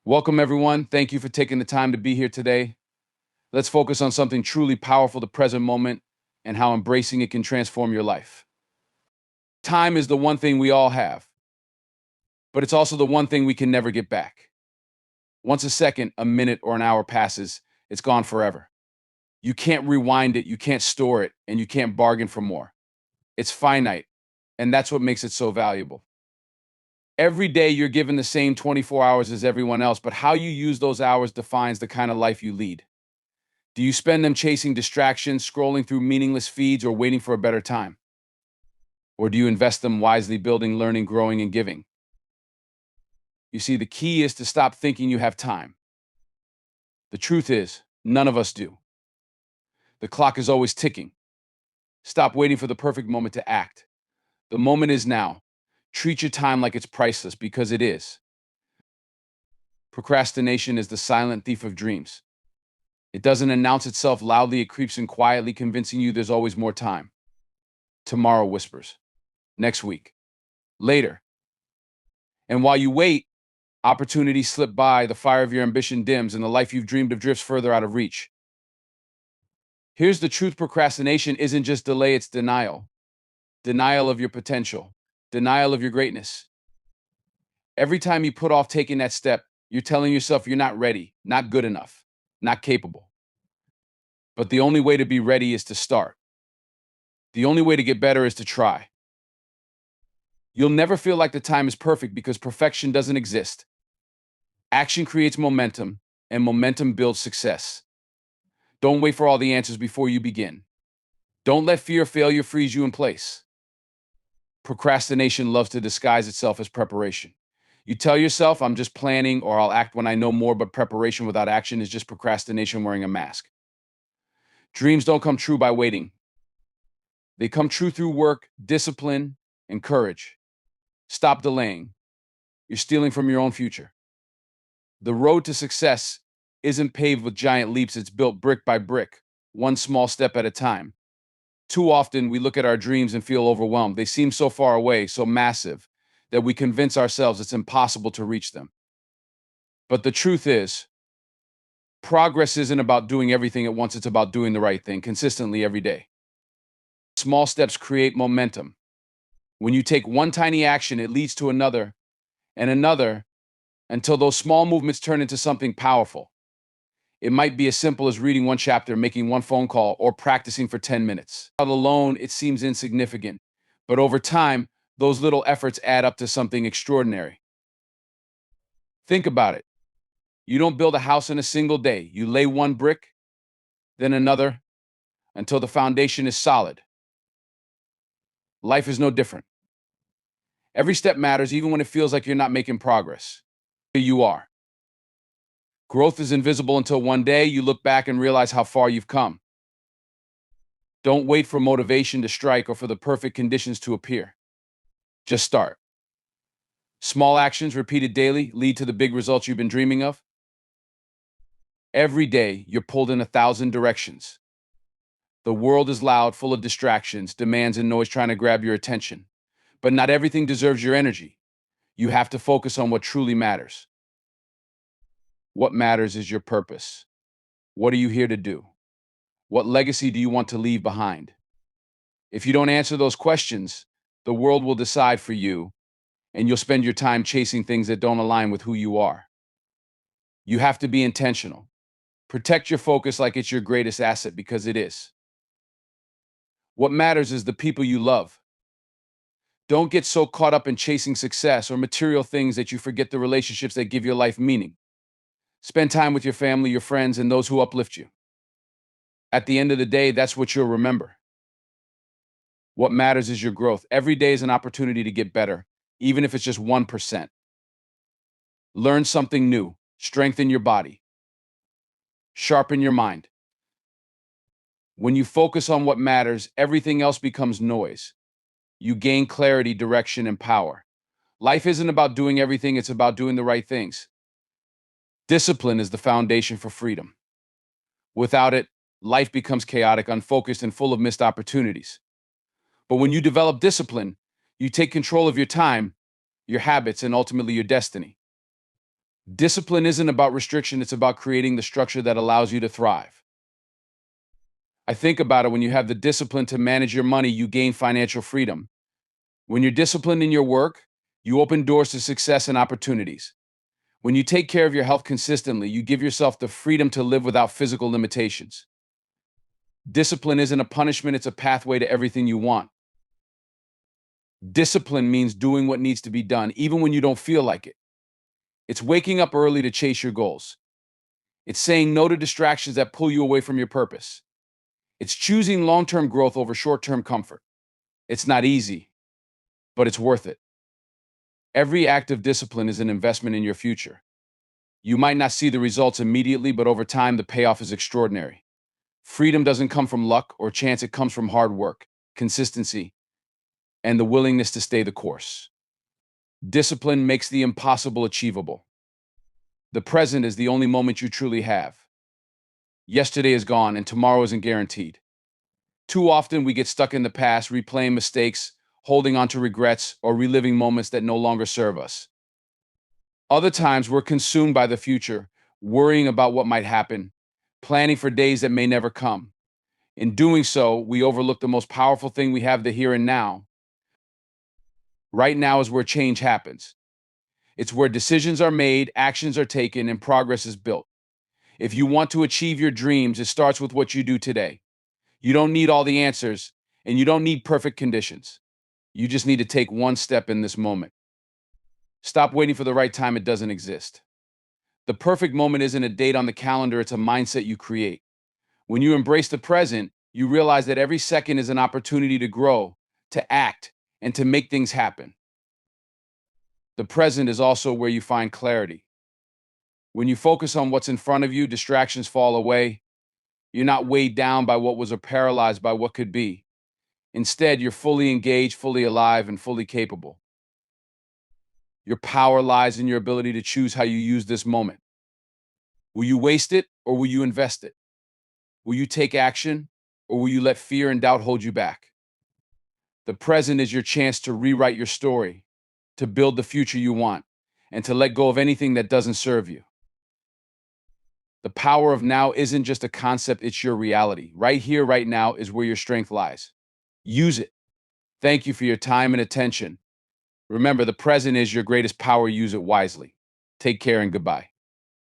Welcome, everyone. Thank you for taking the time to be here today. Let's focus on something truly powerful, the present moment, and how embracing it can transform your life. Time is the one thing we all have, but it's also the one thing we can never get back. Once a second, a minute, or an hour passes, it's gone forever. You can't rewind it, you can't store it, and you can't bargain for more. It's finite, and that's what makes it so valuable. Every day you're given the same 24 hours as everyone else, but how you use those hours defines the kind of life you lead. Do you spend them chasing distractions, scrolling through meaningless feeds, or waiting for a better time? Or do you invest them wisely, building, learning, growing, and giving? You see, the key is to stop thinking you have time. The truth is, none of us do. The clock is always ticking. Stop waiting for the perfect moment to act. The moment is now. Treat your time like it's priceless, because it is. Procrastination is the silent thief of dreams. It doesn't announce itself loudly, it creeps in quietly, convincing you there's always more time. Tomorrow whispers. Next week. Later. And while you wait, opportunities slip by, the fire of your ambition dims, and the life you've dreamed of drifts further out of reach. Here's the truth: procrastination isn't just delay, it's denial. Denial of your potential. Denial of your greatness. Every time you put off taking that step, you're telling yourself you're not ready, not good enough, not capable. But the only way to be ready is to start. The only way to get better is to try. You'll never feel like the time is perfect because perfection doesn't exist. Action creates momentum, and momentum builds success. Don't wait for all the answers before you begin. Don't let fear of failure freeze you in place. Procrastination loves to disguise itself as preparation. You tell yourself, I'm just planning, or I'll act when I know more, but preparation without action is just procrastination wearing a mask. Dreams don't come true by waiting. They come true through work, discipline, and courage. Stop delaying. You're stealing from your own future. The road to success isn't paved with giant leaps, it's built brick by brick, one small step at a time. Too often, we look at our dreams and feel overwhelmed. They seem so far away, so massive, that we convince ourselves it's impossible to reach them. But the truth is, progress isn't about doing everything at once, it's about doing the right thing consistently every day. Small steps create momentum. When you take one tiny action, it leads to another and another until those small movements turn into something powerful. It might be as simple as reading one chapter, making one phone call, or practicing for 10 minutes. Alone, it seems insignificant, but over time, those little efforts add up to something extraordinary. Think about it. You don't build a house in a single day. You lay one brick, then another, until the foundation is solid. Life is no different. Every step matters, even when it feels like you're not making progress. Here you are. Growth is invisible until one day you look back and realize how far you've come. Don't wait for motivation to strike or for the perfect conditions to appear. Just start. Small actions repeated daily lead to the big results you've been dreaming of. Every day, you're pulled in 1,000 directions. The world is loud, full of distractions, demands, and noise trying to grab your attention. But not everything deserves your energy. You have to focus on what truly matters. What matters is your purpose. What are you here to do? What legacy do you want to leave behind? If you don't answer those questions, the world will decide for you, and you'll spend your time chasing things that don't align with who you are. You have to be intentional. Protect your focus like it's your greatest asset, because it is. What matters is the people you love. Don't get so caught up in chasing success or material things that you forget the relationships that give your life meaning. Spend time with your family, your friends, and those who uplift you. At the end of the day, that's what you'll remember. What matters is your growth. Every day is an opportunity to get better, even if it's just 1%. Learn something new, strengthen your body, sharpen your mind. When you focus on what matters, everything else becomes noise. You gain clarity, direction, and power. Life isn't about doing everything, it's about doing the right things. Discipline is the foundation for freedom. Without it, life becomes chaotic, unfocused, and full of missed opportunities. But when you develop discipline, you take control of your time, your habits, and ultimately your destiny. Discipline isn't about restriction, it's about creating the structure that allows you to thrive. I think about it, when you have the discipline to manage your money, you gain financial freedom. When you're disciplined in your work, you open doors to success and opportunities. When you take care of your health consistently, you give yourself the freedom to live without physical limitations. Discipline isn't a punishment, it's a pathway to everything you want. Discipline means doing what needs to be done, even when you don't feel like it. It's waking up early to chase your goals. It's saying no to distractions that pull you away from your purpose. It's choosing long-term growth over short-term comfort. It's not easy, but it's worth it. Every act of discipline is an investment in your future. You might not see the results immediately, but over time, the payoff is extraordinary. Freedom doesn't come from luck or chance, it comes from hard work, consistency, and the willingness to stay the course. Discipline makes the impossible achievable. The present is the only moment you truly have. Yesterday is gone and tomorrow isn't guaranteed. Too often we get stuck in the past, replaying mistakes, holding on to regrets, or reliving moments that no longer serve us. Other times we're consumed by the future, worrying about what might happen, planning for days that may never come. In doing so, we overlook the most powerful thing we have, the here and now. Right now is where change happens. It's where decisions are made, actions are taken, and progress is built. If you want to achieve your dreams, it starts with what you do today. You don't need all the answers, and you don't need perfect conditions. You just need to take one step in this moment. Stop waiting for the right time, it doesn't exist. The perfect moment isn't a date on the calendar, it's a mindset you create. When you embrace the present, you realize that every second is an opportunity to grow, to act, and to make things happen. The present is also where you find clarity. When you focus on what's in front of you, distractions fall away. You're not weighed down by what was or paralyzed by what could be. Instead, you're fully engaged, fully alive, and fully capable. Your power lies in your ability to choose how you use this moment. Will you waste it or will you invest it? Will you take action or will you let fear and doubt hold you back? The present is your chance to rewrite your story, to build the future you want, and to let go of anything that doesn't serve you. The power of now isn't just a concept, it's your reality. Right here, right now is where your strength lies. Use it. Thank you for your time and attention. Remember, the present is your greatest power. Use it wisely. Take care and goodbye.